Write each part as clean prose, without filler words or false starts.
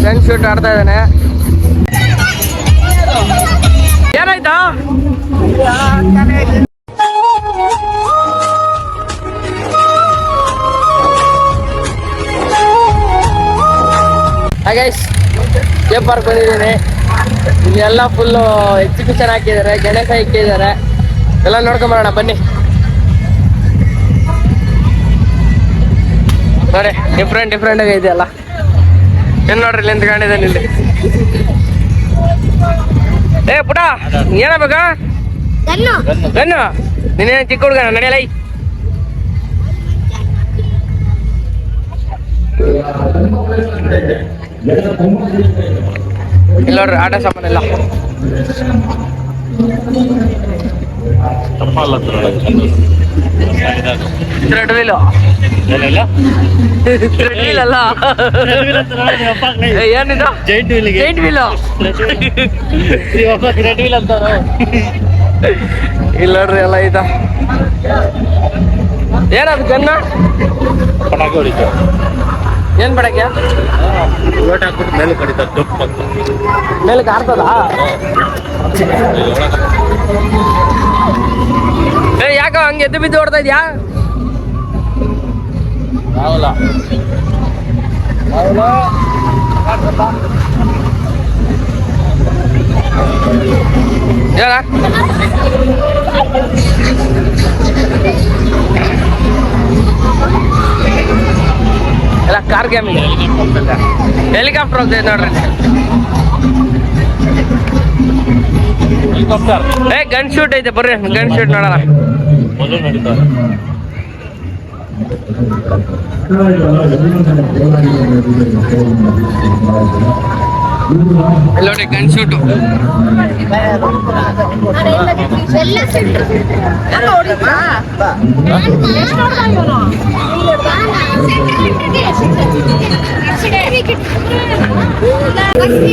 Gun shoot ಆಡ್ತಾ ಇದ್ದಾನೆ. ಏನಾಯ್ತಾ? ಹಾಗೆ ಕೆ ಪಾರ್ಕ್ ಬಂದಿದ್ದೀನಿ. ಇಲ್ಲಿ ಎಲ್ಲ ಫುಲ್ಲು ಎಕ್ಸಿಬಿಷನ್ ಹಾಕಿದ್ದಾರೆ, ಗಣೇಶ ಇಕ್ಕಿದ್ದಾರೆ, ಎಲ್ಲ ನೋಡ್ಕೊಂಬರೋಣ ಬನ್ನಿ. ನೋಡಿ ಡಿಫ್ರೆಂಟ್ ಆಗಿ ಇದೆಯಲ್ಲ. ಏನ್ ನೋಡ್ರಿ ಇಲ್ಲಿ ನಿಂತ್ಕೊಂಡಿದ್ದಾನೆ ಇಲ್ಲಿ. ಏ ಪುಟ ಏನಾಗಬೇಕಾ? ಗನ್ನು ನೀನೇನು ಚಿಕ್ಕ ಹುಡುಗನ ನಡೆಯಲ್ಲ. ಇಲ್ಲ ನೋಡ್ರಿ ಆಟ ಸಾಮಾನೆಲ್ಲ. ಥ್ರೆಡ್ ವೀಲ್ ಅಲ್ಲ, ಏನಿದು ಜೈಂಟ್ ವೀಲ್ ಅಂತ. ಇಲ್ಲ ನೋಡ್ರಿ ಎಲ್ಲ ಇದ. ಏನದು ಗನ್ನ? ಏನ್ ಪಡಕ್ಕೆ ಮೇಲಕ್ಕೆ ಆಡ್ತದ? ಯಾಕ ಹಂಗೆ ಎದ್ದು ಬಿದ್ದು ಓಡ್ತಾ ಇದ್ಯಾ? ಏನ ಎಲ್ಲ ಕಾರ್ ಗೇಮ್ ಇದೆ. ಹೆಲಿಕಾಪ್ಟರ್ ಹೋಗ್ತದೆ ನೋಡ್ರಿ. ಏ ಗನ್ ಶೂಟ್ ಐತೆ ಬರ್ರಿ, ಗನ್ ಶೂಟ್ ನೋಡೋಣ. ನೋಡಿ ಗನ್ ಶೂಟು.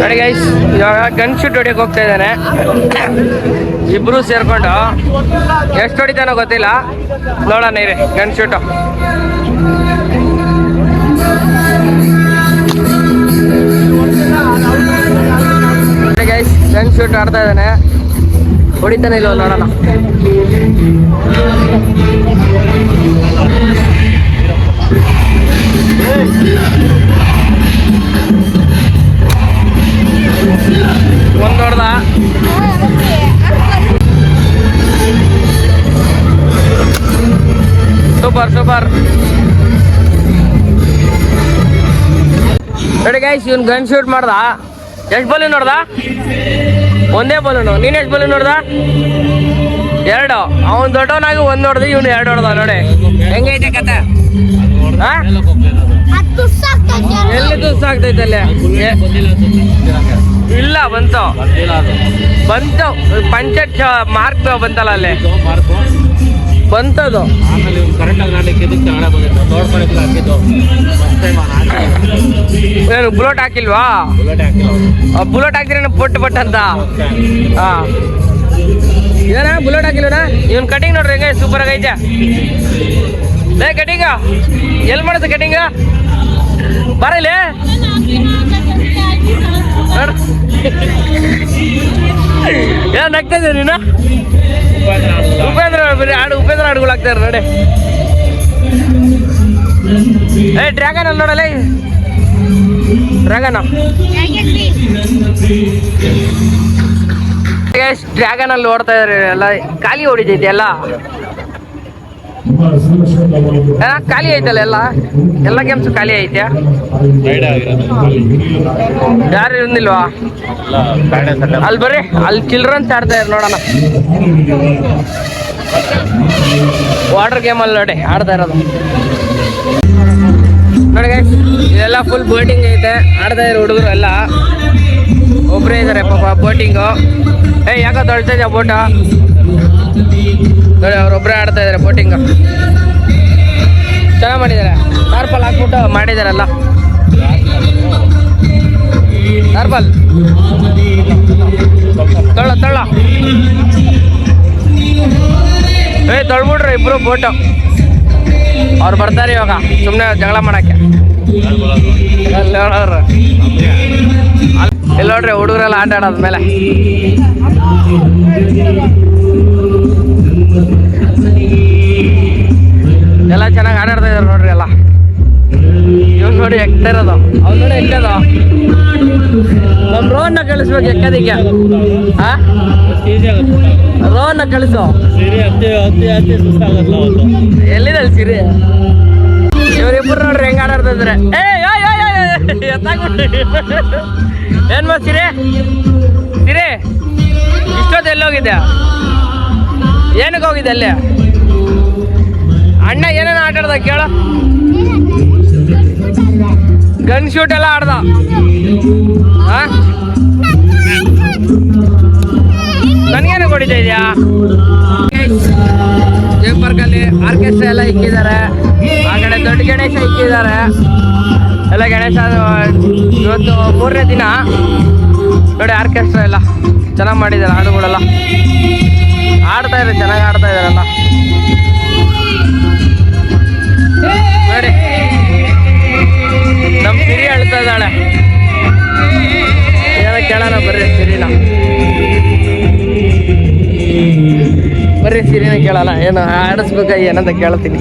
ನೋಡಿ ಗೈಸ್, ಇವಾಗ ಗನ್ ಶೂಟ್ ಹೊಡಿಯಕ್ಕೆ ಹೋಗ್ತಾ ಇದ್ದಾನೆ. ಇಬ್ರು ಸೇರ್ಕೊಂಡು ಎಷ್ಟು ಹೊಡಿತಾನೋ ಗೊತ್ತಿಲ್ಲ, ನೋಡೋಣ ಇರಿ. Gun shoot guys, gun shoot ಆಡ್ತಾ ಇದ್ದಾನೆ. ಹೊಡಿತಾನೆ ಇಲ್ವ ನೋಡೋಣ. ಒಂದ್ ನೋಡ್ದ, ಸೂಪರ್. ನೋಡಿ ಗೈಸ್, ಇವ್ನು ಗನ್ ಶೂಟ್ ಮಾಡ್ದ. ಎಷ್ಟು ಬಲೂನ್ ನೋಡ್ದ? ಒಂದೇ ಬಲೂನು. ನೀನ್ ಎಷ್ಟು ಬಲೂನ್ ನೋಡ್ದ? 2. ಅವನ್ ದೊಡ್ಡವನಾಗಿ ಒಂದ್ ನೋಡ್ದ, ಇವ್ನು 2 ನೋಡ್ದ. ನೋಡಿ ಹೆಂಗೈತೆ ಕತೆ. ಎಲ್ಲಿ ತುಸ್ ಆಗ್ತೈತೆ ಅಲ್ಲಿ? ಇಲ್ಲ ಬಂತು ಪಂಚಾಯತ್ ಮಾರ್ಕ್ ಬಂತಲ್ಲ ಅಲ್ಲಿ ಬಂತದು. ಏನು ಬುಲೆಟ್ ಹಾಕಿಲ್ವಾ? ಬುಲೆಟ್ ಹಾಕಿದ್ರೆ ಪೊಟ್ಟು ಅಂತ. ಹಾ ಏನ ಬುಲೆಟ್ ಹಾಕಿಲ್ವನ? ಇವನ್ ಕಟಿಂಗ್ ನೋಡ್ರಿ ಹೆಂಗ ಸೂಪರ್ ಆಗೈತೆ. ಕಟಿಂಗ ಎಲ್ಲಿ ಮಾಡುತ್ತೆ ಕಟಿಂಗ? ಬರಲಿ ಏನ್ ನಗ್ತಾ ಇದ್ದೀಯ ನೀನು? ಉಪೇಂದ್ರ ಬರೀ ಉಪೇಂದ್ರ ಹಾಡುಗಳು ಹಾಕ್ತಾರೆ ನೋಡಿ. ಡ್ರ್ಯಾಗನ್ ಅಲ್ಲಿ ನೋಡಲ್ಲ, ಡ್ರ್ಯಾಗನ್ ಅಲ್ಲಿ ಓಡ್ತಾ ಇದಾರೆ ಎಲ್ಲ. ಖಾಲಿ ಹೊಡಿತೈತಿ ಎಲ್ಲ, ಖಾಲಿ ಐತಲ್ಲ ಎಲ್ಲ ಗೇಮ್ಸ್ ಖಾಲಿ ಐತೆ. ಯಾರು ಇರ್ನಿಲ್ವಾ ಅಲ್ಲಿ? ಬರ್ರಿ ಅಲ್ಲಿ ಚಿಲ್ಡ್ರನ್ಸ್ ಆಡ್ತಾ ಇದ್ದಾರೆ ನೋಡೋಣ. ವಾಟರ್ ಗೇಮ್ ಅಲ್ಲಿ ನೋಡಿ ಆಡ್ತಾ ಇರೋದು ನೋಡಿ ಗೈಸ್. ಇದೆಲ್ಲ ಫುಲ್ ಬೋಟಿಂಗ್ ಐತೆ, ಆಡ್ತಾ ಇರೋ ಹುಡುಗರು ಎಲ್ಲ. ಒಬ್ಬರೇ ಇದ್ದಾರೆ ಪಾಪ ಬೋಟಿಂಗು. ಯಾಕೋ ತೊಳ್ತಾ ಇದೆಯಾ ಬೋಟ? ನೋಡಿ ಅವ್ರೊಬ್ಬರೇ ಆಡ್ತಾ ಇದ್ದಾರೆ ಬೋಟಿಂಗು. ಚೆನ್ನಾಗಿ ಮಾಡಿದ್ದಾರೆ, ಟಾರ್ಪಲ್ ಹಾಕ್ಬಿಟ್ಟು ಮಾಡಿದಾರಲ್ಲ. ಟಾರ್ಪಲ್ ತೊಳ್ಳ ತೊಳ್ಬಿಡ್ರಿ ಇಬ್ರು ಬೋಟು. ಅವ್ರು ಬರ್ತಾರೆ ಇವಾಗ ಸುಮ್ಮನೆ ಜಗಳ ಮಾಡಕ್ಕೆ. ಅಲ್ಲಿ ನೋಡ್ರಿ ಹುಡುಗರೆಲ್ಲ ಆಟ ಆಡೋದ್ಮೇಲೆ ಎಲ್ಲ ಚೆನ್ನಾಗಿ ಆಟ ಆಡ್ತಾ ಇದಾರೆ ನೋಡ್ರಿ ಎಲ್ಲ. ಇವ್ ನೋಡಿ ಎಕ್ತಾ ಇರೋದು, ಅವ್ನು ನೋಡಿ ಎಕ್ಕದು. ನಮ್ ರೋಹನ್ನ ಕಳಿಸ್ಬೇಕು ಎಕ್ಕದಿಕ್ಕೆ. ಹಾ ರೋಹನ್ನ ಕಳಿಸು. ಎಲ್ಲಿದೆ ಸಿರಿ? ಇವರಿಬ್ರು ನೋಡ್ರಿ ಹೆಂಗ ಆಟಾಡ್ತಾ ಇದ್ರೆ. ಏನ್ ಮಾ ಸಿರಿ ಸಿರಿ ಇಷ್ಟೊತ್ತು ಎಲ್ಲೋಗಿದ್ದೆ? ಏನಕ್ಕೆ ಹೋಗಿದ್ದೆ ಅಲ್ಲಿ? ಅಣ್ಣ ಏನೇನು ಆಟ ಆಡ್ದ ಕೇಳ? ಗನ್ ಶೂಟ್ ಎಲ್ಲ ಆಡ್ದ. ನನ್ಗೇನು ಕೊಡಿತಾ ಇದೆಯಾ? ಜೇಕ್ ಪಾರ್ಕಲ್ಲಿ ಆರ್ಕೆಸ್ಟ್ರಾ ಎಲ್ಲ ಇಕ್ಕಿದ್ದಾರೆ. ಆ ಕಡೆ ದೊಡ್ಡ ಗಣೇಶ ಇಕ್ಕಿದ್ದಾರೆ ಎಲ್ಲ. ಗಣೇಶ ಇವತ್ತು 3ನೇ ದಿನ ನೋಡಿ. ಆರ್ಕೆಸ್ಟ್ರಾ ಎಲ್ಲ ಚೆನ್ನಾಗಿ ಮಾಡಿದ್ದಾರೆ, ಹಾಡುಗಳೆಲ್ಲ ಆಡ್ತಾ ಇದ್ದಾರೆ, ಚೆನ್ನಾಗಿ ಆಡ್ತಾ ಇದ್ದಾರಲ್ಲ ನೋಡಿ. ನಮ್ಮ ಸಿರಿ ಅಳ್ತಾ ಇದ್ದಾಳೆ, ಏನೋ ಕೇಳೋಣ ಬರ್ರಿ ಸಿರಿನ. ಬರ್ರಿ ಸಿರಿನ ಕೇಳೋಣ, ಏನು ಆಡಿಸ್ಬೇಕ ಏನಂತ ಕೇಳ್ತೀನಿ.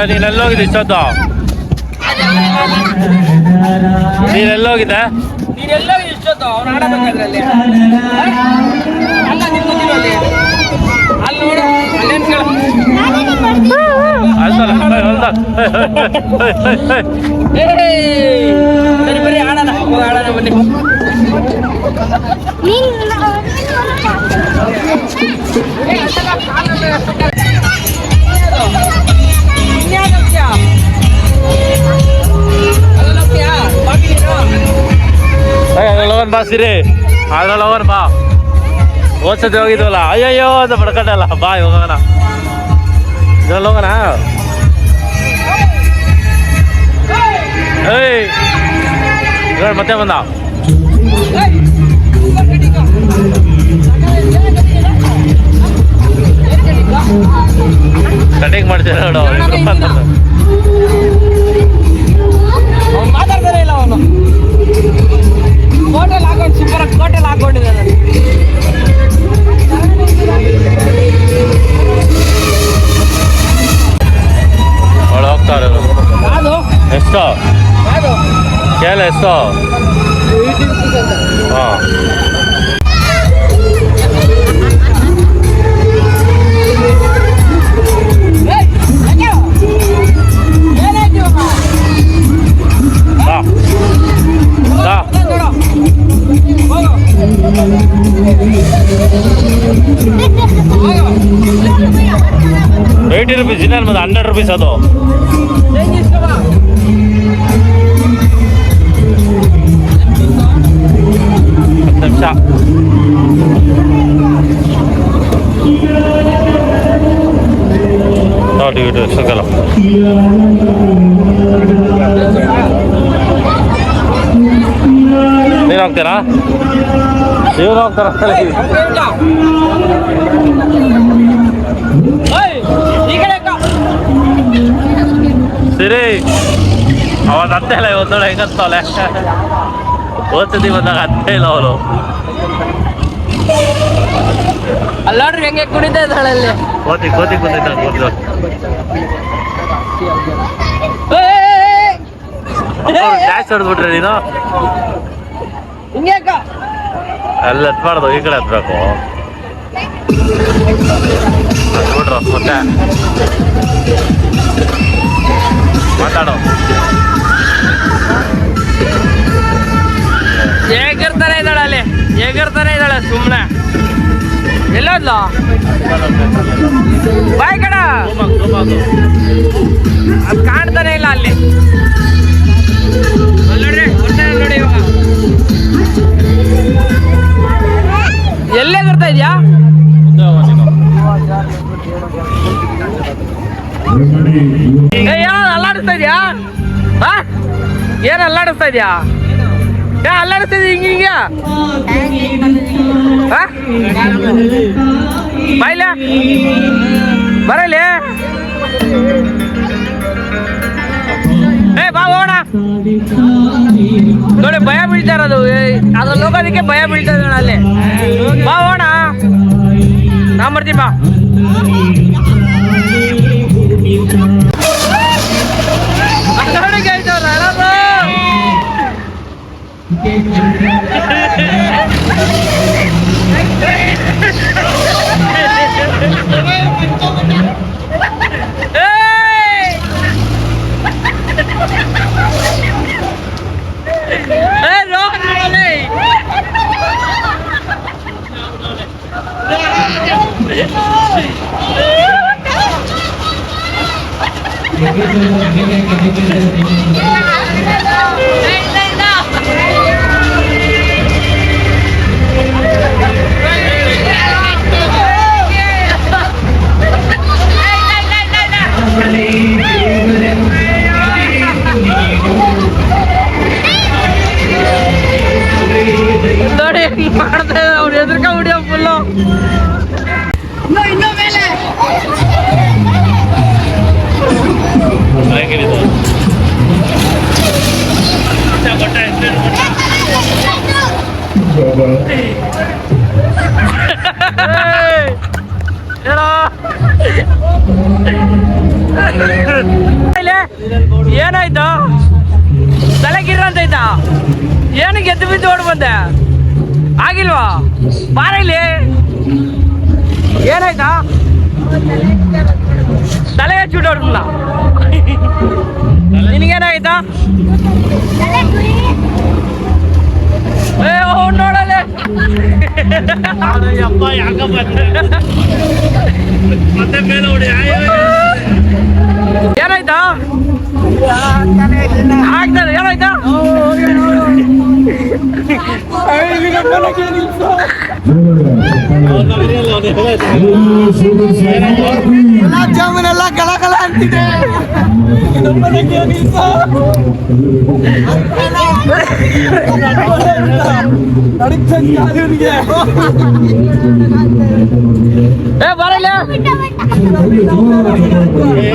ನೀನೆಲ್ಲೋಗಿದ್ದೆ ಇಷ್ಟೊತ್ತು? ನೀನೆಲ್ಲೋಗಿದ್ದೆ? ಇಷ್ಟೊತ್ತು ಅವ್ನು ಆಡಬೇಕಾದ್ರೆ ಅಲ್ಲಿ ಅಲ್ಲಿ ನೋಡು, ಅಲ್ಲೇನು ಕೇಳ. ಸರಿ ಬರೀ ಆಡೋಣ, ಆಡೋಣ ಬನ್ನಿ. ಅದ್ರೊಳಗನ್ ಬಾ ಸಿರಿ, ಅದ್ರೊಳಗನ್ ಬಾ. ಓದ್ಸತಿ ಹೋಗಿದ್ವಲ್ಲ, ಅಯ್ಯಯ್ಯೋ ಅಂತ ಬಡ್ಕೊಂಡಲ್ಲ. ಬಾ ಹೋಗೋಣ, ಇದ್ರಲ್ಲಿ ಹೋಗೋಣ. ಏಯ್ ನೋಡಿ ಮತ್ತೆ ಬಂದ. ಕಟಿಂಗ್ ಮಾಡ್ತೀರ ನೋಡು. ಅವ್ನು ಮಾತಾಡ್ತಾನೆ ಇಲ್ಲ. ಅವನು ಕೋಟೆಲ್ ಹಾಕೊಂಡು ಸೂಪರ್ ಕೋಟೆಲ್ ಹಾಕೊಂಡಿದ್ದಾನೆ. ಅವಳು ಹೋಗ್ತಾರೆ. ಎಷ್ಟು ಕೇಳ? ಎಷ್ಟು? ಹಾಂ ₹80 ಇನ್ನೇನು ಮತ್ತೆ ₹100 ಅದು. 10 ನಿಮಿಷ. ನೋಡಿ ವಿಡಿಯೋ ಸಿಗಲ್ಲ. ನೀನು ಹೋಗ್ತೀರಾ? ಇವ್ರು ಹೋಗ್ತಾರ? ಸಿರಿ ಅವತ್ತು ಅತ್ತೆ ಇಲ್ಲ, ಇವತ್ತು ನೋಡಿ ಹೆಂಗತ್ತವಳೆ. ಓದ್ತಿದ್ದಿ ಬಂದಾಗ ಅತ್ತೆ ಇಲ್ಲ ಅವಳು. ಅಲ್ಲಾಡ್ರಿ ಹೆಂಗೆ ಕುಡಿತಾ ಇದ್ದಾಳೆ ಅಲ್ಲಿ. ಕೋತಿ ಕುಂದಿದ್ದ ಕೂದಲು. ಡ್ಯಾಶ್ ಹೊಡೆದ್ಬಿಟ್ರೆ ನೀನು ಹಿಂಗೆ ಅಲ್ಲಿ ಎತ್ಬಾರ್ದು, ಈ ಕಡೆ ಎತ್ಬೇಕು. ಹತ್ಬಿಟ್ರು ಮತ್ತೆ ಮಾತಾಡೋ. ಹೇಗಿರ್ತಾನೆ ಇದ್ದಾಳೆ ಅಲ್ಲಿ, ಹೇಗಿರ್ತಾನೆ ಇದ್ದಾಳೆ ಸುಮ್ಮನೆ. ಎಲ್ಲೋದ್ಲ ಬಾಯ್ ಕಡ? ಅದು ಕಾಣ್ತಾನೆ ಇಲ್ಲ ಅಲ್ಲಿ. ನೋಡ್ರಿ ನೋಡಿ ಇವಾಗ ಎಲ್ಲೇ ಬರ್ತಾ ಇದ್ಯಾ? ಏನು ಅಲ್ಲಾಡಿಸ್ತಾ ಇದ್ಯಾ? ಏನು ಅಲ್ಲಾಡಿಸ್ತಾ ಇದ್ಯಾ? ಅಲ್ಲಾಡಿಸ್ತಾ ಇದ್ಯಾ ಹಿಂಗೆ ಬಾಯ್ಲೆ ಬರಲಿ. ಏ ಬಾ ಹೋಗೋಣ. ನೋಡಿ ಭಯ ಬೀಳ್ತಾ ಇರೋದು ಅದ್ರಲ್ಲಿ ಹೋಗೋದಕ್ಕೆ ಭಯ ಬೀಳ್ತಾ ಇದ್ದಾಳೆ ಅಲ್ಲಿ. ಬಾ ಹೋಗೋಣ, ನಾ ಬರ್ತೀನಿ ಬಾ. ನೋಡಿ ಮಾಡ್ತಾರೆ ಅವ್ರು ಎದುರ್ಕ ಹೊಡಿಯೋ ಫುಲ್ಲು. ಏನಾಯ್ತು? ತಲೆ ಗಿರ್ರಂತೈತಾ? ಏನಕ್ಕೆ ಎದ್ದು ಬಿದ್ದು ಓಡ್ ಬಂದೆ? ಆಗಿಲ್ವಾ? ಬಾರ ಇಲ್ಲಿ. ಏನಾಯ್ತಾ? ತಲೆ ಹಚ್ಚಿಬಿಟ್ಟು ಹೊಡ್ಕೊಂಡ. ನಿನಗೇನಾಯ್ತಾ? ನೋಡಲೆ ಅಪ್ಪ ಯಾಕಪ್ಪ ಮತ್ತೆ ಮೇಲೆ ಹೊಡಿ. ಏನಾಯ್ತಾ? ಆಗ್ತದೆ. ಏನಾಯ್ತಾ? ಜಾಮೂನ್ ಎಲ್ಲ ಕಲ ಅಂತಿದೆ. ಏ ಬರಲ್ಲ.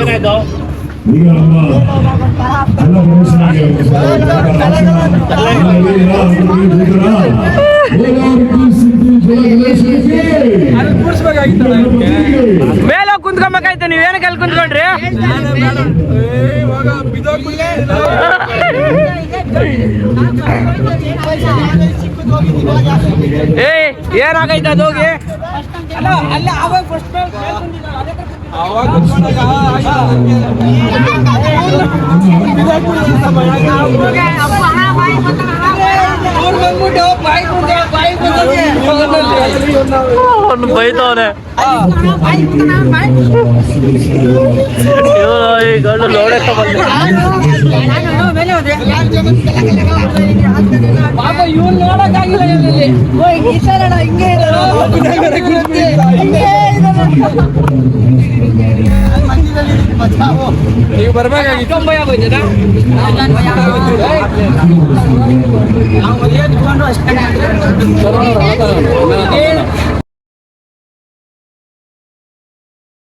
ಏನಾಯ್ತು? ಮೇಲೆ ಕುಂತ್ಕೊಬೇಕಾಯ್ತು. ನೀವೇನಕ್ಕೆ ಅಲ್ಲಿ ಕುಂತ್ಕೊಂಡ್ರಿ? ಏ ಏನಾಗೈತೆ ಅದು ಹೋಗಿ? ಬೈತವನೆ ಈ ಗಂಡು ನೋಡಕ್ಕ ಬಂದ. ಇವ್ನು ನೋಡಕ್ಕಾಗಿಲ್ಲ. ನೀವು ಬರ್ಬೇಕಾಗಿತ್ತು. ಭಯ ಆಗೋಯ್ತದ.